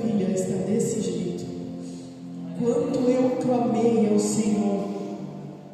filha está desse jeito. Quanto eu clamei ao Senhor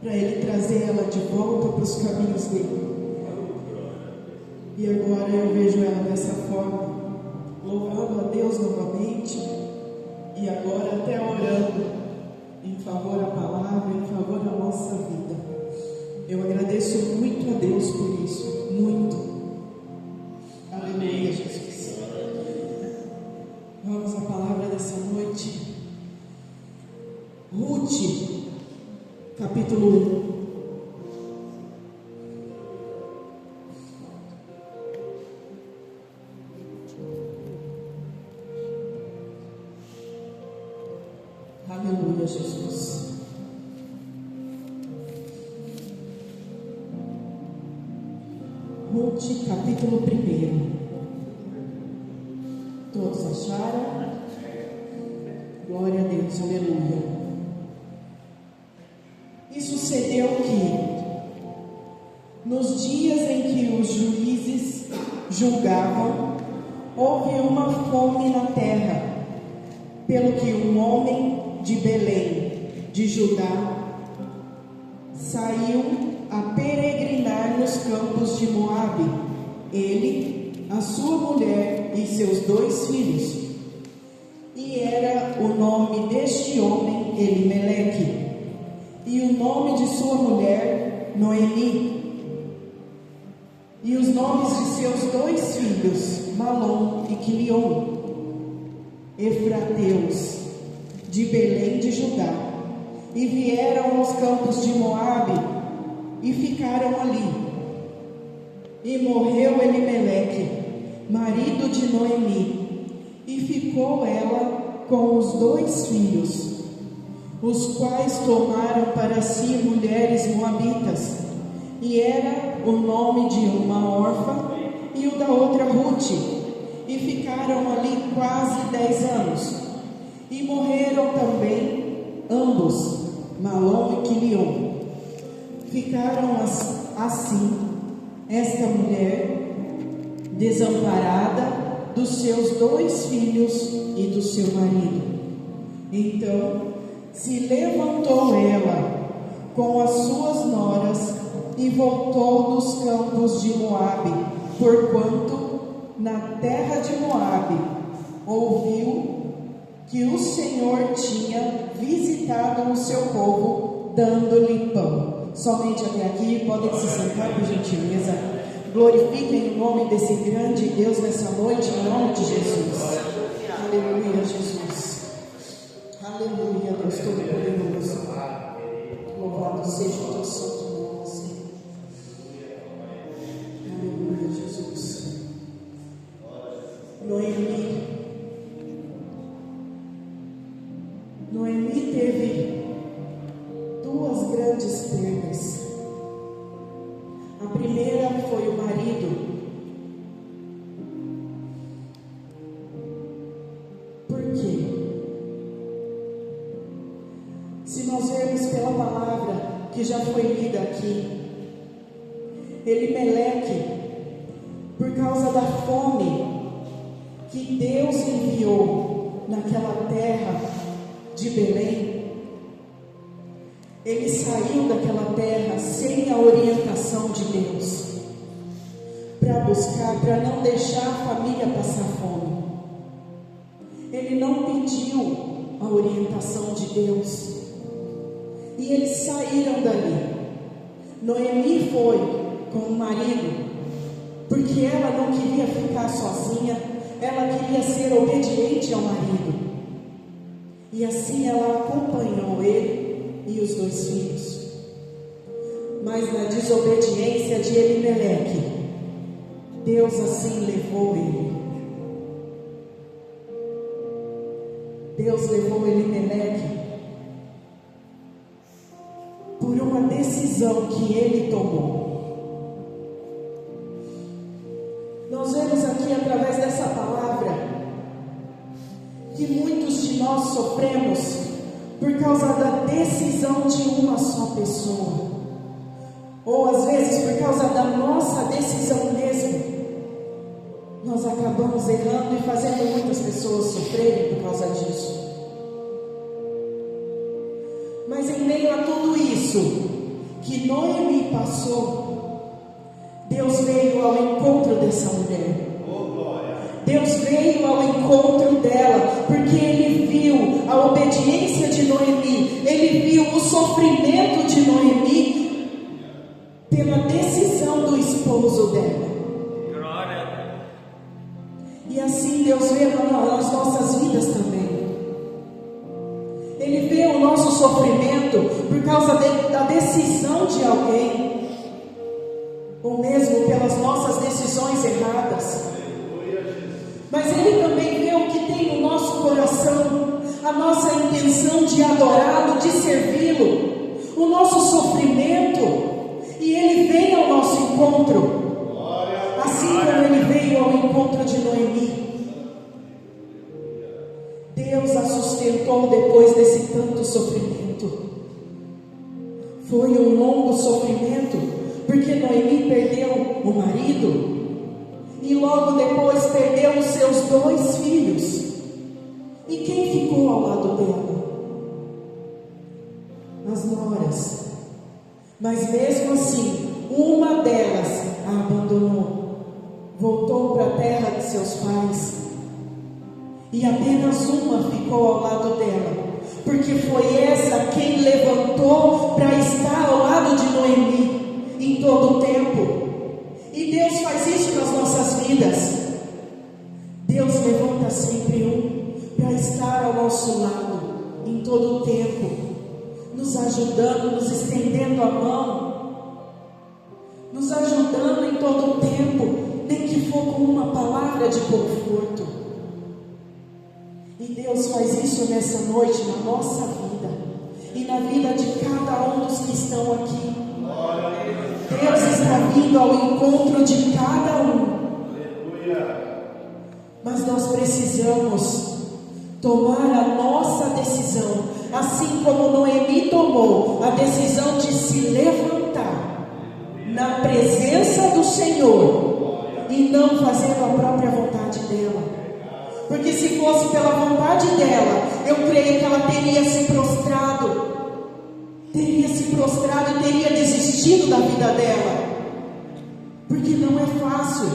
para Ele trazer ela de volta para os caminhos dele. E agora eu vejo ela dessa forma, louvando a Deus novamente, e agora até orando em favor da palavra, em favor da nossa vida. Eu agradeço muito a Deus por isso, muito. Aleluia, Jesus. Vamos à palavra dessa noite. Ruth, capítulo 1. Aleluia, Jesus. Ruth, capítulo 1. Todos acharam? Glória a Deus, aleluia. E sucedeu que, nos dias em que os juízes julgavam, houve uma fome na terra, pelo que um homem de Belém, de Judá, saiu a peregrinar nos campos de Moabe, ele, a sua mulher e seus 2 filhos. E era o nome deste homem Elimeleque, e o nome de sua mulher Noemi, e os nomes de seus 2 filhos Malom e Quilion, efrateus, de Belém de Judá, e vieram aos campos de Moabe, e ficaram ali. E morreu Elimeleque, marido de Noemi, e ficou ela com os 2 filhos, os quais tomaram para si mulheres moabitas, e era o nome de uma órfã e o da outra Ruth, e ficaram ali quase 10 anos. E morreram também ambos, Malom e Quilion. Ficaram assim esta mulher desamparada dos seus 2 filhos e do seu marido. Então se levantou ela com as suas noras e voltou dos campos de Moabe, porquanto na terra de Moabe ouviu que o Senhor tinha visitado o seu povo, dando-lhe pão. Somente até aqui, podem se sentar por gentileza. Glorifiquem o nome desse grande Deus nessa noite, em nome de Jesus. Aleluia, Jesus. Aleluia, Deus Todo-Poderoso. Louvado seja o teu santo nome, Senhor. Aleluia, Jesus. Noemi teve 2 grandes perdas. A primeira foi o marido. Por quê? Se nós vermos pela palavra que já foi lida aqui, Elimeleque, por causa da fome que Deus enviou naquela terra de Belém, ele saiu daquela terra sem a orientação de Deus, para buscar, para não deixar a família passar fome. Ele não pediu a orientação de Deus, e eles saíram dali. Noemi foi com o marido, porque ela não queria ficar sozinha, ela queria ser obediente ao marido. E assim ela acompanhou ele e os 2 filhos. Mas na desobediência de Elimeleque, Deus assim levou ele. Deus levou Elimeleque por uma decisão que ele tomou. Nós vemos aqui através dessa palavra que muitos de nós sofremos por causa da decisão de uma só pessoa, ou às vezes por causa da nossa decisão mesmo. Nós acabamos errando e fazendo muitas pessoas sofrerem por meio a tudo isso que Noemi passou, Deus veio ao encontro dessa mulher. Deus veio ao encontro dela, porque Ele viu a obediência de Noemi, Ele viu o sofrimento de Noemi, pela decisão do esposo dela. E assim Deus vê nas nossas vidas também. Ele vê o nosso sofrimento por causa da decisão de alguém, ou mesmo pelas nossas decisões erradas. Mas Ele também vê o que tem no nosso coração, a nossa intenção de adorá-lo, de servi-lo, o nosso sofrimento, e Ele vem ao nosso encontro, assim como Ele veio ao encontro de Noemi. Deus a sustentou depois desse tanto sofrimento. Foi um longo sofrimento, porque Noemi perdeu o marido, e logo depois perdeu os seus 2 filhos. E quem ficou ao lado dela? As noras. Mas mesmo assim, uma delas a abandonou, voltou para a terra de seus pais, e apenas uma ficou ao lado dela, porque foi essa quem levantou para estar ao lado de Noemi em todo o tempo. E Deus faz isso nas nossas vidas. Deus levanta sempre um para estar ao nosso lado em todo o tempo, nos ajudando, nos estendendo a mão, nos ajudando em todo o tempo, nem que for com uma palavra de conforto. E Deus faz isso nessa noite na nossa vida e na vida de cada um dos que estão aqui. Deus está vindo ao encontro de cada um. Mas nós precisamos tomar a nossa decisão, assim como Noemi tomou a decisão de se levantar na presença do Senhor e não fazer a própria vontade dela. Porque se fosse pela vontade dela, eu creio que ela teria se prostrado e teria desistido da vida dela, porque não é fácil.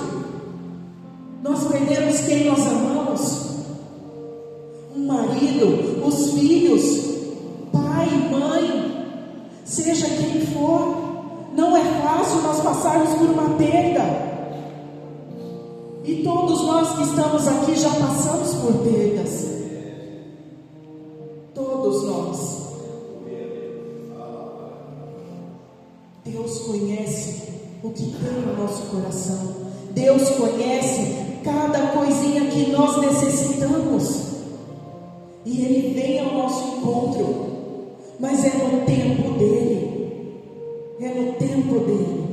Nós perdemos quem nós amamos, um marido, os filhos, pai, mãe, seja quem for. Não é fácil nós passarmos por uma perda, e todos nós que estamos aqui já passamos por perdas, todos nós. Deus conhece o que tem no nosso coração. Deus conhece cada coisinha que nós necessitamos, e Ele vem ao nosso encontro, mas é no tempo dEle. É no tempo dEle.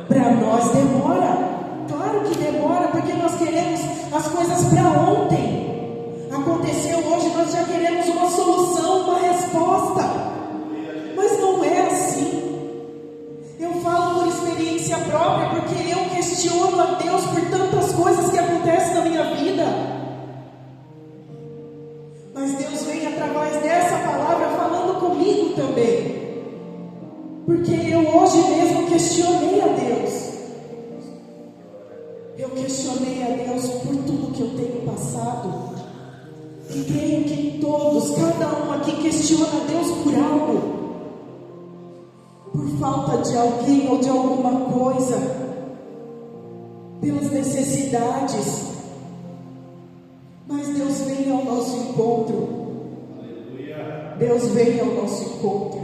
Para nós demora, claro que demora, porque nós queremos as coisas para ontem. Aconteceu hoje, nós já queremos uma solução, uma resposta, mas não é assim. Eu falo por experiência própria, porque eu questiono a Deus por tantas coisas que acontecem na minha vida. Mas Deus vem através dessa palavra falando comigo também. Porque eu hoje mesmo questionei a Deus. Eu questionei a Deus por tudo que eu tenho passado. E creio que todos, cada um aqui questiona a Deus por algo. Por falta de alguém ou de alguma coisa, pelas necessidades. Mas Deus vem ao nosso encontro. Deus vem ao nosso encontro.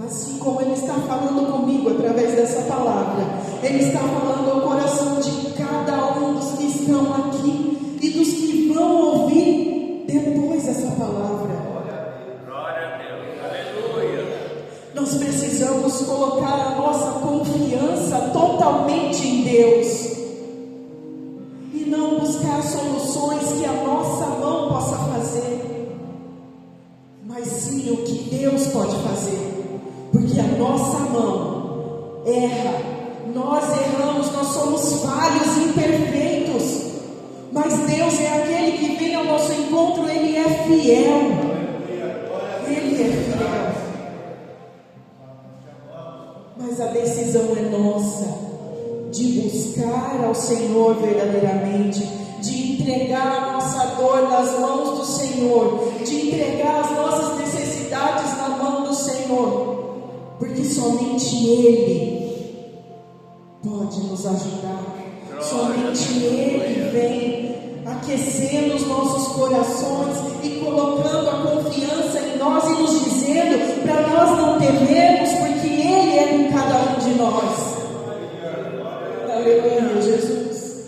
Assim como Ele está falando comigo através dessa palavra, Ele está falando ao coração de cada um dos que estão aqui e dos que vão ouvir depois essa palavra. Nós precisamos colocar a nossa confiança totalmente em Deus e não buscar soluções que a nossa mão possa fazer, mas sim o que Deus pode fazer, porque a nossa mão erra, nós erramos, nós somos falhos, imperfeitos, mas Deus é aquele que vem ao nosso encontro, Ele é fiel. Senhor verdadeiramente, de entregar a nossa dor nas mãos do Senhor, de entregar as nossas necessidades na mão do Senhor, porque somente Ele pode nos ajudar, somente Ele vem aquecendo os nossos corações e colocando a confiança em nós e nos dizendo para nós não temermos, porque Ele é com cada um de nós. Aleluia, Jesus.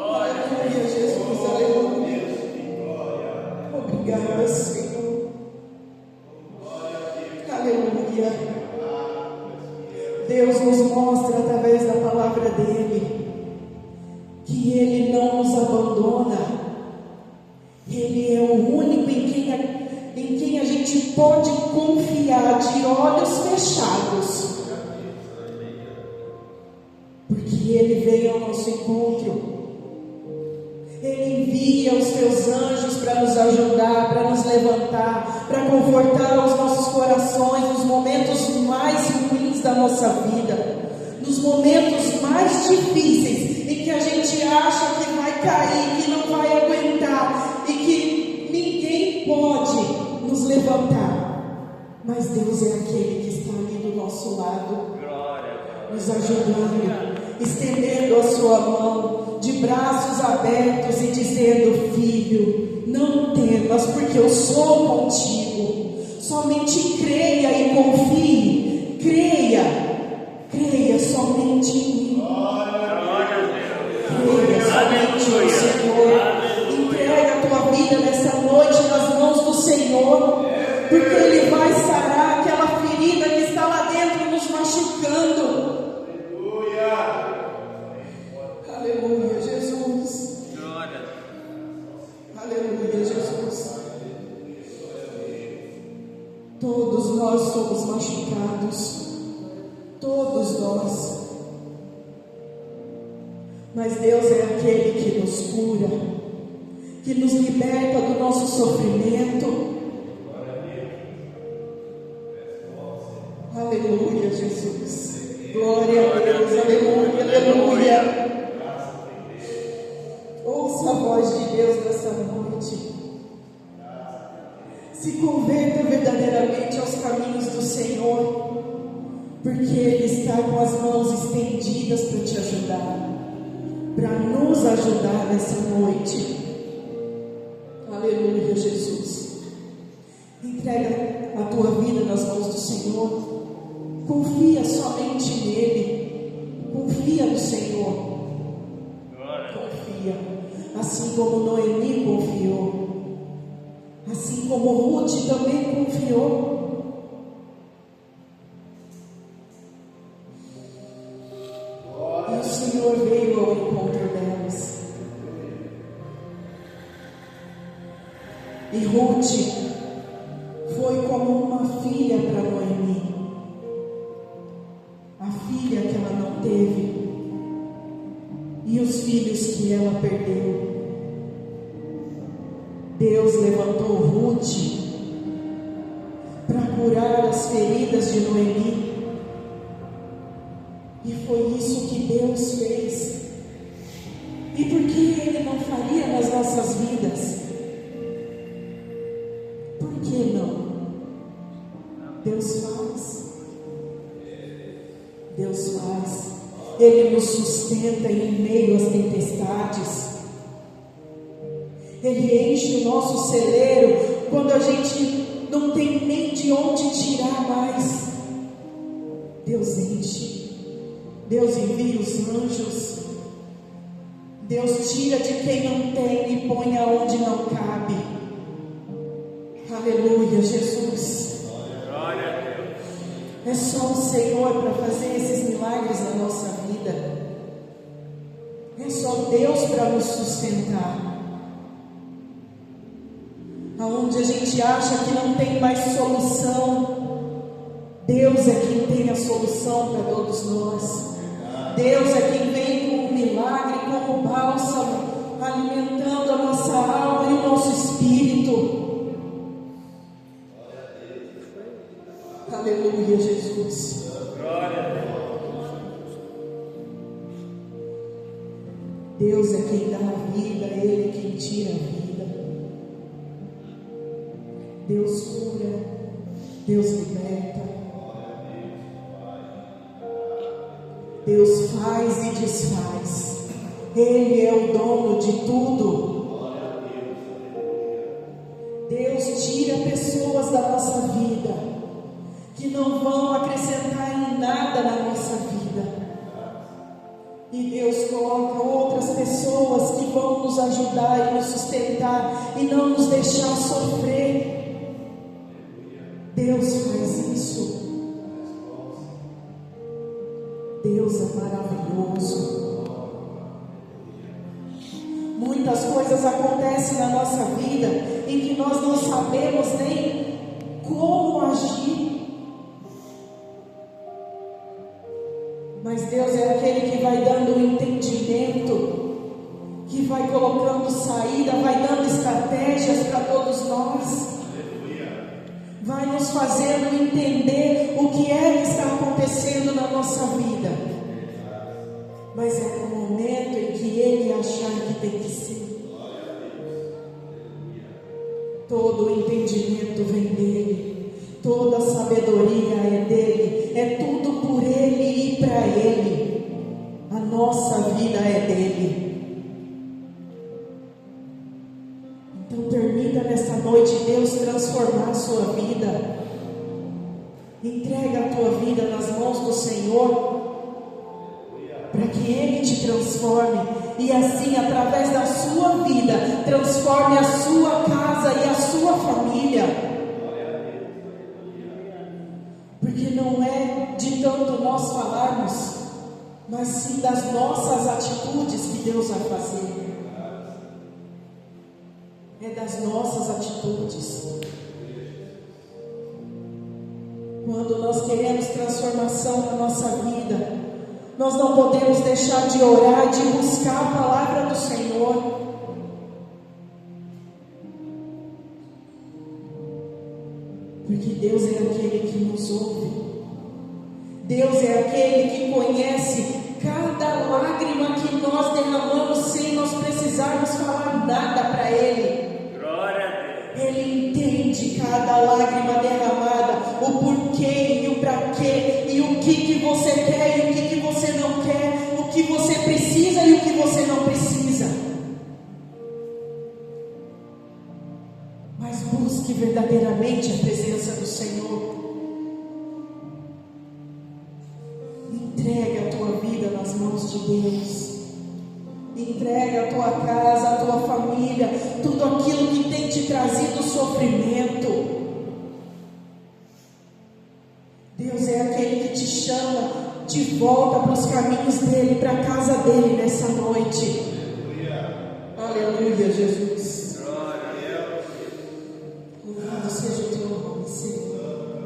Aleluia, Jesus. Aleluia. Obrigada, Senhor. Aleluia. Deus nos mostra através da palavra dEle que Ele não nos abandona. Ele é o único em quem a gente pode confiar de olhos fechados, porque Ele veio ao nosso encontro. Ele envia os seus anjos para nos ajudar, para nos levantar, para confortar os nossos corações nos momentos mais ruins da nossa vida, nos momentos mais difíceis, em que a gente acha que vai cair, que não vai aguentar e que ninguém pode nos levantar. Mas Deus é aquele que está ali do nosso lado, nos ajudando, estendendo a sua mão de braços abertos e dizendo: filho, não temas, porque eu sou contigo. Somente creia e confie. Creia somente em mim. Creia somente no Senhor. Entrega a tua vida nessa noite nas mãos do Senhor, porque Ele vai sarar aquela ferida que está lá dentro nos machucando. Aleluia, Jesus. Aleluia, Jesus. Todos nós somos machucados, todos nós. Mas Deus é aquele que nos cura, que nos liberta do nosso sofrimento. Aleluia, Jesus. Glória a Deus. Aleluia, aleluia. Ouça a voz de Deus nessa noite. Se converta verdadeiramente aos caminhos do Senhor, porque Ele está com as mãos estendidas para te ajudar, para nos ajudar nessa noite. Aleluia, Jesus. Entrega a tua vida nas mãos do Senhor. Confia somente nele. Confia no Senhor. Confia. Assim como Noemi confiou, assim como Ruth também confiou. E o Senhor veio ao encontro delas. E Ruth foi como uma filha para Noemi, a filha que ela não teve, e os filhos que ela perdeu. Deus levantou Ruth para curar as feridas de Noemi, e foi isso que Deus fez. E por que Ele não faria nas nossas vidas? Por que não? Deus faz. Deus faz. Ele nos sustenta em meio às tempestades. Ele enche o nosso celeiro quando a gente não tem nem de onde tirar mais. Deus enche. Deus envia os anjos. Deus tira de quem não tem e põe aonde não cabe. Aleluia, Jesus. É só o Senhor para fazer esses milagres na nossa vida. É só Deus para nos sustentar. Aonde a gente acha que não tem mais solução, Deus é quem tem a solução para todos nós. Deus é quem vem com o milagre, como bálsamo, alimentando a nossa alma e o nosso espírito. Aleluia, Jesus. Deus é quem dá a vida, Ele é quem tira a vida. Deus cura, Deus liberta, Deus faz e desfaz. Ele é o dono de tudo. Deus tira pessoas da nossa vida que não vão acrescentar em nada na nossa vida. E Deus coloca outras pessoas que vão nos ajudar e nos sustentar e não nos deixar sofrer. Deus faz isso. Deus é maravilhoso. Muitas coisas acontecem na nossa vida em que nós não sabemos nem como agir. Mas Deus é aquele que vai dando um entendimento, que vai colocando saída, vai dando estratégias para todos nós, vai nos fazendo entender o que é que está acontecendo na nossa vida. Mas é no momento em que Ele achar que tem que ser. Todo o entendimento vem dEle, toda a sabedoria é dEle, é tudo por Ele e para Ele. A nossa vida é dEle. Então permita nesta noite Deus transformar a sua vida. Entrega a tua vida nas mãos do Senhor, para que Ele te transforme, e assim, através da sua vida, transforme a sua casa e a sua família. Porque não é de tanto nós falarmos, mas sim das nossas atitudes que Deus vai fazer. É das nossas atitudes. Quando nós queremos transformação na nossa vida, nós não podemos deixar de orar, de buscar a palavra do Senhor. Porque Deus é aquele que nos ouve. Deus é aquele que conhece cada lágrima que nós derramamos sem nós precisarmos falar nada para Ele. Glória a Deus. Ele entende cada lágrima derramada, o porquê e o para quê, e o que você quer e o que você não quer, o que você precisa e o que você não precisa. Mas busque verdadeiramente a presença do Senhor. Entrega a tua vida nas mãos de Deus. Entrega a tua casa, a tua família, tudo aquilo que tem te trazido sofrimento. Deus é aquele que te chama de volta para os caminhos dEle, para a casa dEle nessa noite. Aleluia, Jesus. Louvado seja o teu nome, Senhor.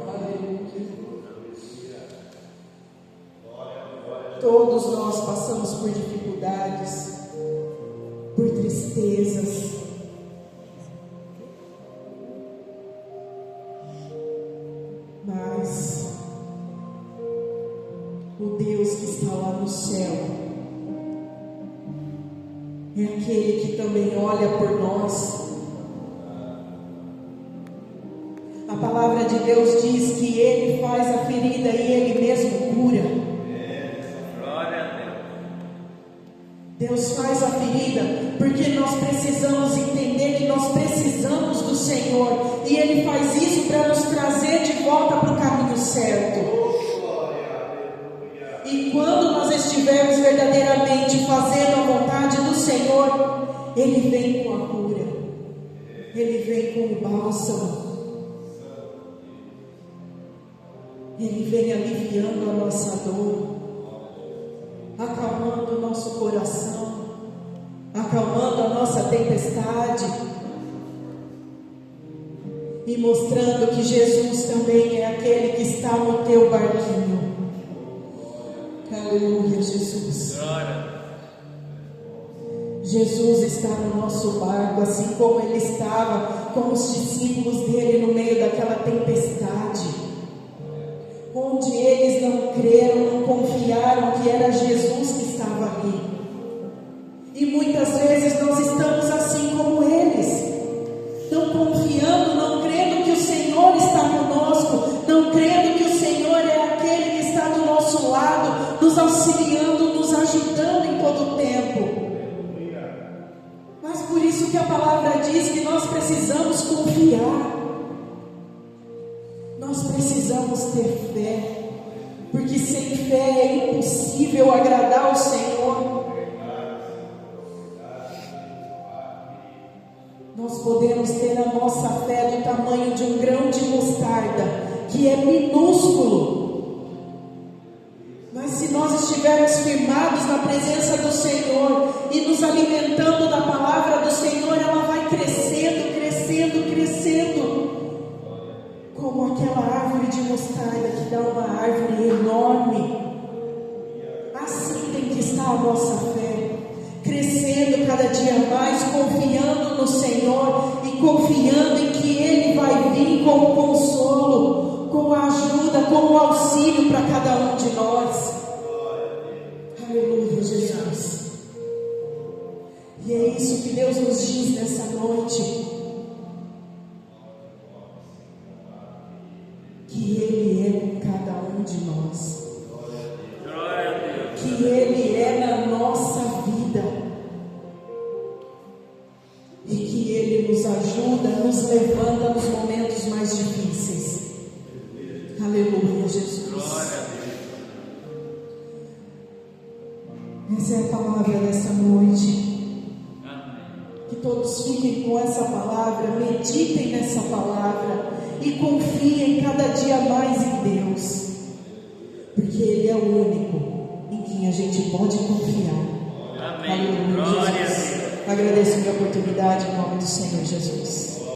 Aleluia. Todos nós passamos por dificuldades, por tristezas. Mas o Deus que está lá no céu é aquele que também olha por nós. A palavra de Deus diz que Ele faz a ferida e Ele mesmo cura. Deus faz a ferida porque nós precisamos entender que nós precisamos do Senhor, e Ele faz isso para nos trazer de volta para o caminho certo. E quando nós estivermos verdadeiramente fazendo a vontade do Senhor, Ele vem com a cura, Ele vem com o bálsamo, Ele vem aliviando a nossa dor, acalmando o nosso coração, acalmando a nossa tempestade e mostrando que Jesus também é aquele que está no teu barquinho. Aleluia, Jesus. Jesus está no nosso barco, assim como Ele estava com os discípulos dele no meio daquela tempestade, onde eles não creram, não confiaram que era Jesus que estava ali. diz que nós precisamos confiar, nós precisamos ter fé, porque sem fé é impossível agradar ao Senhor. Nós podemos ter a nossa fé do tamanho de um grão de mostarda, que é minúsculo, mas se nós estivermos firmados na presença do Senhor e nos alimentando da palavra do Senhor, ela vai crescendo, crescendo, crescendo, como aquela árvore de mostarda que dá uma árvore enorme. Assim tem que estar a nossa fé, crescendo cada dia mais, confiando no Senhor e confiando em que Ele vai vir com o consolo, com a ajuda, com o auxílio para cada um de nós. Aleluia, Jesus. E é isso que Deus nos diz nessa noite, que Ele é com cada um de nós, que Ele é na nossa vida, e que Ele nos ajuda, nos levanta nos momentos mais difíceis. Aleluia, Jesus. Essa é a palavra dessa noite. Que todos fiquem com essa palavra, meditem nessa palavra e confiem cada dia mais em Deus, porque Ele é o único em quem a gente pode confiar. Amém. Aleluia, Jesus. Agradeço a oportunidade em nome do Senhor Jesus.